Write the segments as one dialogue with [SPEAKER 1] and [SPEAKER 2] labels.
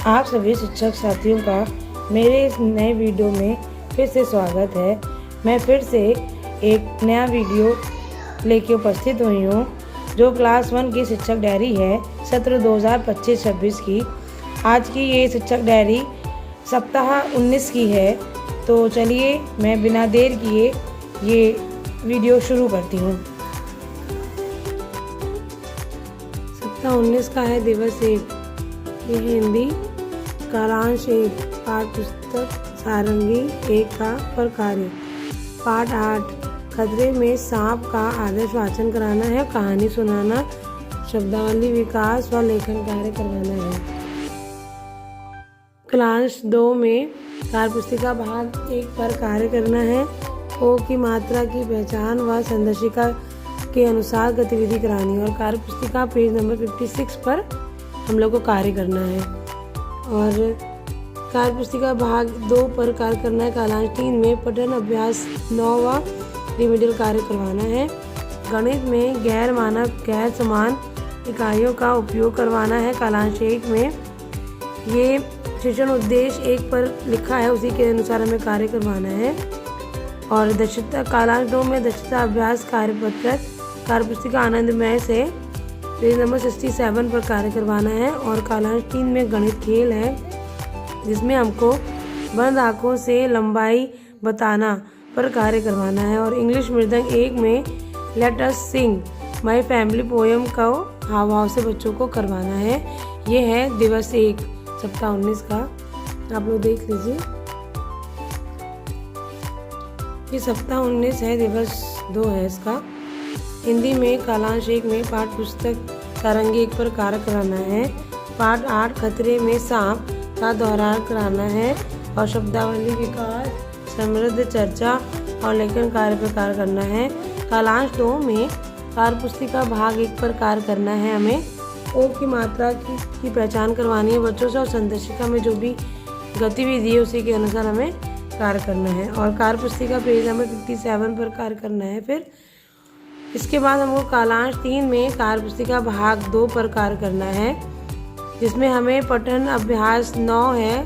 [SPEAKER 1] आप सभी शिक्षक साथियों का मेरे इस नए वीडियो में फिर से स्वागत है। मैं फिर से एक नया वीडियो लेके उपस्थित हुई हूँ जो क्लास 1 की शिक्षक डायरी है सत्र 2025-26 की। आज की ये शिक्षक डायरी सप्ताह 19 की है। तो चलिए मैं बिना देर किए ये वीडियो शुरू करती हूँ। सप्ताह 19 का है दिवस 1। ये हिंदी कालांश 1 पाठ पुस्तक सारंगी 1 का प्रकार्य। पाठ 8 खतरे में सांप का आदर्श वाचन कराना है, कहानी सुनाना, शब्दावली विकास व लेखन कार्य करवाना है। क्लास 2 में कार्यपुस्तिका भाग 1 पर कार्य करना है। ओ की मात्रा की पहचान व संदर्शिका के अनुसार गतिविधि करानी है और कार्यपुस्तिका पेज नंबर 56 पर हम लोग को कार्य करना है। और कार्यपुस्तिका भाग 2 पर कार्य करना है। कालांश 3 में पठन अभ्यास 9 व रिमेडियल कार्य करवाना है। गणित में गैर मानक गैर समान इकाइयों का उपयोग करवाना है। कालांश 1 में ये शिक्षण उद्देश्य 1 पर लिखा है, उसी के अनुसार हमें कार्य करवाना है। और दक्षता कालांश 2 में दक्षता अभ्यास कार्यपत्रक कार्यपुस्तिका आनंदमय से पेज नंबर 67 पर कार्य करवाना है। और कालांश 3 में गणित खेल है जिसमें हमको बंद आंखों से लंबाई बताना पर कार्य करवाना है। और इंग्लिश मृदंग 1 में let us sing my family poem को हाव भाव से बच्चों को करवाना है। ये है दिवस 1 सप्ताह 19 का, आप लोग देख लीजिए। ये सप्ताह 19 है, दिवस 2 है इसका। हिंदी में कालांश 1 में पाठ पुस्तक सारंगी 1 पर कार्य कराना है। पाठ 8 खतरे में सांप का दोहरान कराना है और शब्दावली विकास, समृद्ध चर्चा और लेखन कार्य पर कार्य करना है। कालांश 2 में कार्यपुस्तिका भाग 1 पर कार्य करना है। हमें ओ की मात्रा की पहचान करवानी है बच्चों से और संदर्शिका में जो भी गतिविधि है उसी के अनुसार हमें कार्य करना है। और कार्यपुस्तिका पेज नंबर 57 पर कार्य करना है। फिर इसके बाद हमको कालांश 3 में कार्यपुस्तिका भाग 2 पर कार्य करना है जिसमें हमें पठन अभ्यास 9 है।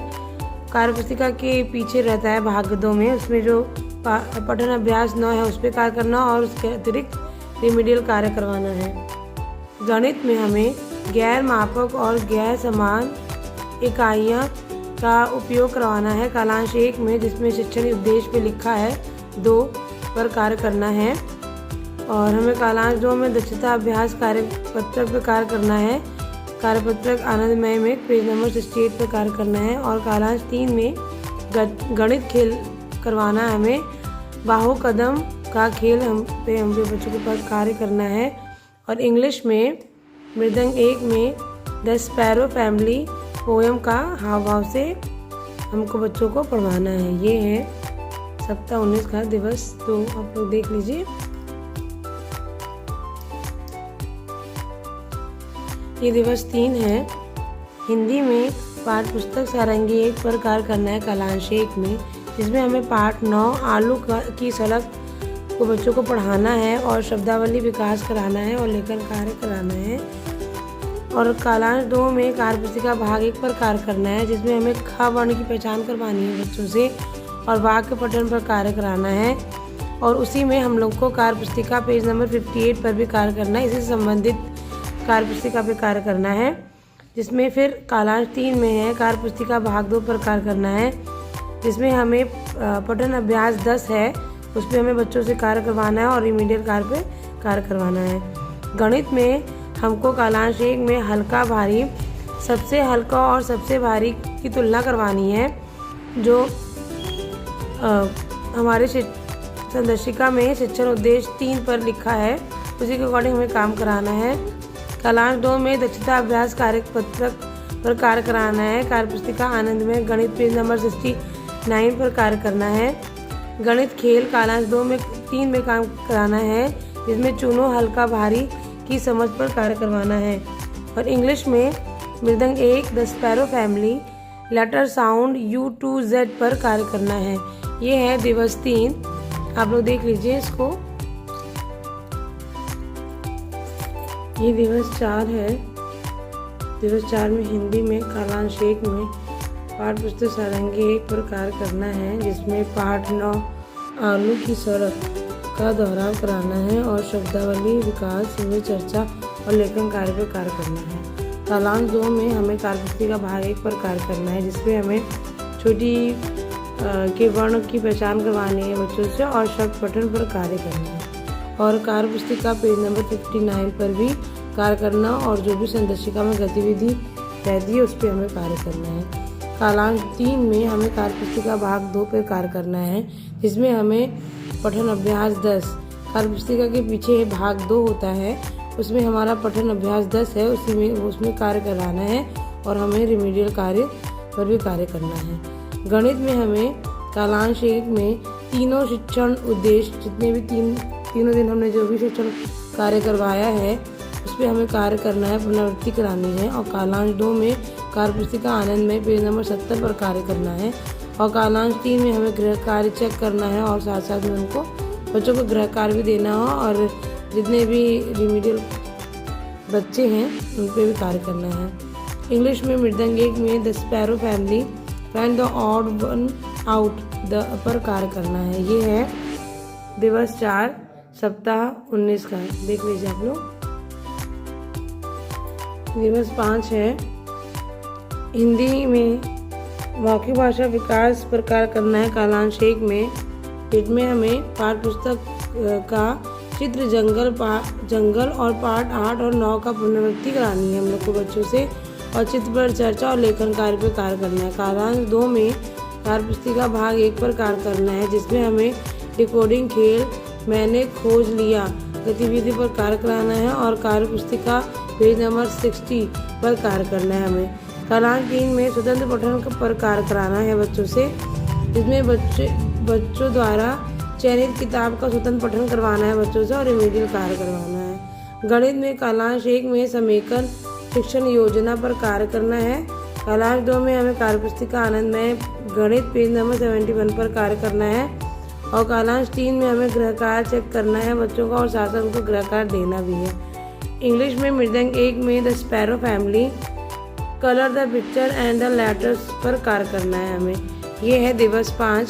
[SPEAKER 1] कार्यपुस्तिका के पीछे रहता है भाग 2 में, उसमें जो पठन अभ्यास 9 है उस पर कार्य करना और उसके अतिरिक्त रिमेडियल कार्य करवाना है। गणित में हमें गैर मापक और गैर समान इकाइयाँ का उपयोग करवाना है। कालांश 1 में जिसमें शिक्षण उद्देश्य पे लिखा है 2 पर कार्य करना है। और हमें कालांश 2 में दक्षता अभ्यास कार्यपत्रक पर कार्य करना है। कार्यपत्रक आनंदमय में पेज नंबर 68 पर कार्य करना है। और कालांश 3 में गणित खेल करवाना है हमें। बाहु कदम का खेल हम पे बच्चों के पास कार्य करना है। और इंग्लिश में मृदंग 1 में द स्पैरो फैमिली पोएम का हाव भाव से हमको बच्चों को पढ़वाना है। ये है सप्ताह 19 का दिवस 2, आप लोग देख लीजिए। ये दिवस 3 है। हिंदी में पाठ पुस्तक सारंगी 1 पर कार्य करना है कालांश 1 में जिसमें हमें पाठ 9 आलू की सड़क को बच्चों को पढ़ाना है और शब्दावली विकास कराना है और लेखन कार्य कराना है। और कालांश 2 में कार्यपुस्तिका भाग 1 पर कार्य करना है जिसमें हमें ख वर्ण की पहचान करवानी है बच्चों से और वाक्य पठन पर कार्य कराना है। और उसी में हम लोग को कार्यपुस्तिका पेज नंबर 58 पर भी कार्य करना है। इसी से संबंधित कार्यपुस्तिका पे कार्य करना है जिसमें फिर कालांश 3 में है कार्यपुस्तिका भाग 2 पर कार्य करना है जिसमें हमें पठन अभ्यास 10 है, उस पर हमें बच्चों से कार्य करवाना है और रिमेडियल कार्य पे कार्य करवाना है। गणित में हमको कालांश 1 में हल्का भारी, सबसे हल्का और सबसे भारी की तुलना करवानी है जो हमारे संदर्शिका में शिक्षण उद्देश्य 3 पर लिखा है, उसी के अकॉर्डिंग हमें काम कराना है। कालांश 2 में दक्षता अभ्यास कार्यपत्रक पर कार्य कराना है। कार्यपुस्तिका आनंद में गणित पेज नंबर 69 पर कार्य करना है। गणित खेल कालांश 2 में 3 में काम कराना है जिसमें चुनो हल्का भारी की समझ पर कार्य करवाना है। और इंग्लिश में मृदंग 1 the sparrow family letter sound U2Z पर कार्य करना है। ये है दिवस 3, आप लोग देख लीजिए इसको। ये दिवस 4 है। दिवस 4 में हिंदी में कालांश 1 में पाठ पुस्तक सारंगी 1 पर कार्य करना है, जिसमें पाठ 9 आलू की सड़क का दोहराव कराना है और शब्दावली विकास में चर्चा और लेखन कार्य पर कार्य करना है। कालांश 2 में हमें कार्यपुस्तिका भाग 1 पर कार्य करना है, जिसमें हमें छोटी के वर्ण की पहचान करवानी है बच्चों से और शब्द पठन पर कार्य करना है। और कार्यपुस्तिका पेज नंबर 59 पर भी कार्य करना और जो भी संदर्शिका में गतिविधि रहती है उस पर हमें कार्य करना है। कालांश 3 में हमें कार्यपुस्तिका भाग 2 पर कार्य करना है, जिसमें हमें पठन अभ्यास 10 कार्यपुस्तिका के पीछे भाग 2 होता है, उसमें हमारा पठन अभ्यास 10 है, उसमें कार्य कराना है और हमें रिमीडियल कार्य पर भी कार्य करना है। गणित में हमें कालांश 1 में तीनों शिक्षण उद्देश्य जितने भी तीनों दिन हमने जो भी शिक्षण कार्य करवाया है उस पर हमें कार्य करना है, पुनरावृत्ति करानी है। और कालांश 2 में कार्यपुस्तिका आनंद में पेज नंबर 70 पर कार्य करना है। और कालांश 3 में हमें गृह कार्य चेक करना है और साथ साथ में उनको बच्चों को गृह कार्य भी देना हो और जितने भी रिमीडियल बच्चे हैं उन पर भी कार्य करना है। इंग्लिश में मृदंग 1 में the sparrow family find the odd one out the पर कार्य करना है। ये है दिवस 4 सप्ताह 19 का, देख लीजिए आप लोग। दिवस 5 है हिंदी में मौखिक भाषा विकास पर कार्य करना है। कालांश 1 में इसमें हमें पाठ पुस्तक का चित्र जंगल और पाठ 8 और 9 का पुनरावृत्ति करानी है हम लोग को बच्चों से और चित्र पर चर्चा और लेखन कार्य पर कार्य करना है। कालांश 2 में कार्यपुस्तिका भाग 1 पर कार्य करना है, जिसमें हमें डिकोडिंग खेल मैंने खोज लिया गतिविधि पर कार्य कराना है और कार्यपुस्तिका पेज नंबर 60 पर कार्य करना है हमें। कालांश 3 में स्वतंत्र पठन पर कार्य कराना है बच्चों से, जिसमें बच्चों द्वारा चयनित किताब का स्वतंत्र पठन करवाना है बच्चों से और रिमीडियल कार्य करवाना है। गणित में कालांश 1 में समेकन शिक्षण योजना पर कार्य करना है। कालांश 2 में हमें कार्यपुस्तिका आनंद में गणित पेज नंबर 71 पर कार्य करना है। और कालांश 3 में हमें गृह कार्य चेक करना है बच्चों का और साथ साथ उनको गृह कार्य देना भी है। इंग्लिश में मृदंग 1 में the sparrow family colour the picture and the letters पर कार्य करना है हमें। ये है दिवस 5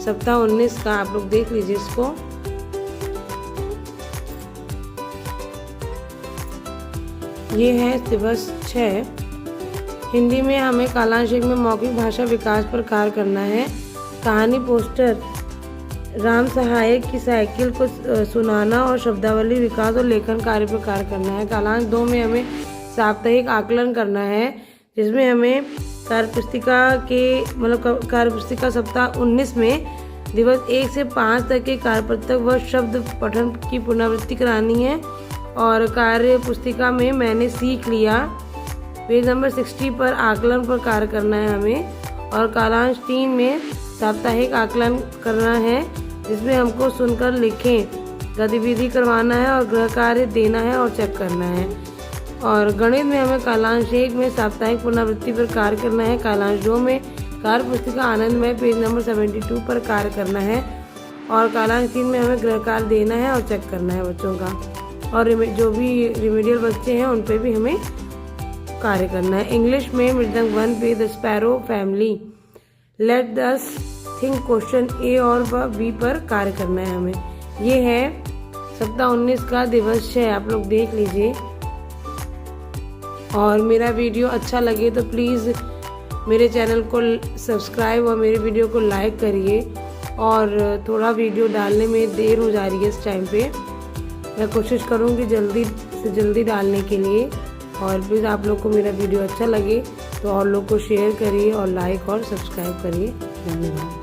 [SPEAKER 1] सप्ताह 19 का, आप लोग देख लीजिए इसको। ये है दिवस 6 हिंदी में हमें कालांश 1 में मौखिक भाषा विकास पर कार्य करना है। कहानी पोस्टर राम सहायक की साइकिल को सुनाना और शब्दावली विकास और लेखन कार्य पर कार्य करना है। कालांश 2 में हमें साप्ताहिक आकलन करना है, जिसमें हमें कार्यपुस्तिका सप्ताह 19 में दिवस 1 से 5 तक के कार्यपत्रक व शब्द पठन की पुनरावृत्ति करानी है। और कार्य पुस्तिका में मैंने सीख लिया पेज नंबर 60 पर आकलन पर कार्य करना है हमें। और कालांश 3 में साप्ताहिक आकलन करना है, जिसमें हमको सुनकर लिखें गतिविधि करवाना है और गृह कार्य देना है और चेक करना है। और गणित में हमें कालांश 1 में साप्ताहिक पुनरावृत्ति पर कार्य करना है। कालांश 2 में कार्य पुस्तिका आनंद में पेज नंबर 72 पर कार्य करना है। और कालांश 3 में हमें गृह कार्य देना है और चेक करना है बच्चों का। और जो भी रिमीडियल बच्चे हैं उन पे भी हमें कार्य करना है। इंग्लिश में मृदंग 1 पे the sparrow family let us think question A और बी पर कार्य करना है हमें। ये है सप्ताह 19 का दिवस 6, आप लोग देख लीजिए। और मेरा वीडियो अच्छा लगे तो प्लीज़ मेरे चैनल को सब्सक्राइब और मेरे वीडियो को लाइक करिए। और थोड़ा वीडियो डालने में देर हो जा रही है इस टाइम पे, मैं कोशिश करूँगी जल्दी से जल्दी डालने के लिए। और प्लीज़ आप लोग को मेरा वीडियो अच्छा लगे तो और लोग को शेयर करिए और लाइक और सब्सक्राइब करिए। धन्यवाद।